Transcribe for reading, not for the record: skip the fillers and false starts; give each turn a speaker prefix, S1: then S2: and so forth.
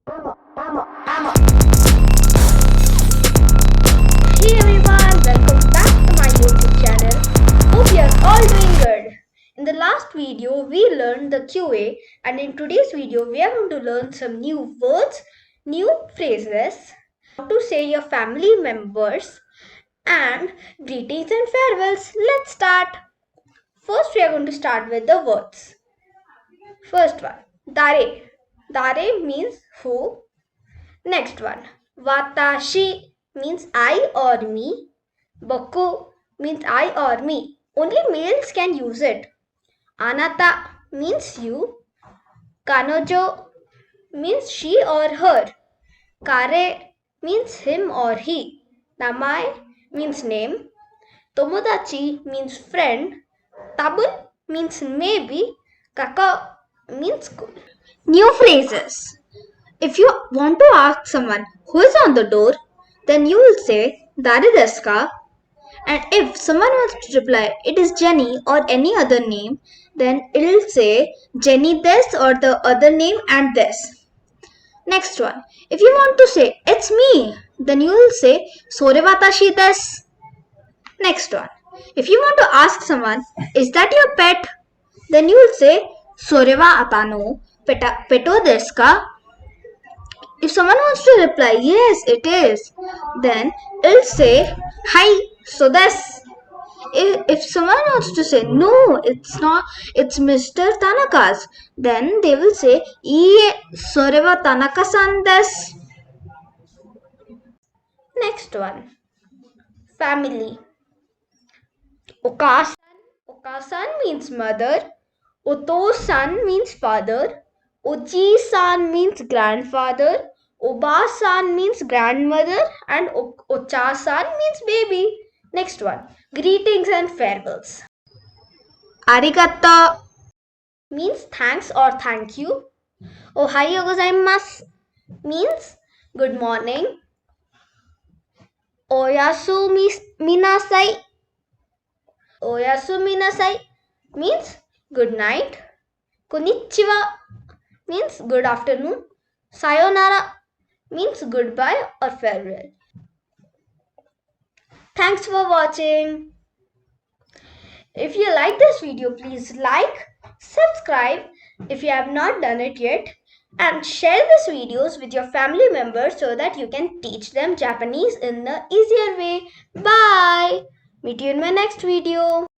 S1: Hey everyone, welcome back to my YouTube channel. Hope you are all doing good. In the last video, we learned the QA, and in today's video, we are going to learn some new words, new phrases, how to say your family members, and greetings and farewells. Let's start. First, we are going to start with the words. First one, dare. Dare means who. Next one, watashi means I or me. Boku means I or me. Only males can use it. Anata means you. Kanojo means she or her. Kare means him or he. Namae means name. Tomodachi means friend. Tabun means maybe. Kaka means school. New phrases. If you want to ask someone who is on the door, then you will say Dare desu ka? And if someone wants to reply it is Jenny or any other name, then it will say Jenny this or the other name and this. Next one. If you want to say it's me, then you will say Sore watashi desu. Next one. If you want to ask someone, is that your pet? Then you will say Sore wa atano peto desu ka? If someone wants to reply, yes, it is, then it'll say, hi, so that's. If someone wants to say, no, it's not, it's Mr. Tanaka's, then they will say, Ie, sore wa Tanaka-san desu. Next one, family. Okasan. Okasan means mother. Oto-san means father. Oji-san means grandfather. Oba-san means grandmother. And Ocha-san means baby. Next one, greetings and farewells. Arigato means thanks or thank you. Ohayo gozaimasu means good morning. Oyasu minasai. Oyasu minasai means good night. Konnichiwa means good afternoon. Sayonara means goodbye or farewell. Thanks for watching. If you like this video, please like, subscribe if you have not done it yet, and share these videos with your family members so that you can teach them Japanese in the easier way. Bye! Meet you in my next video.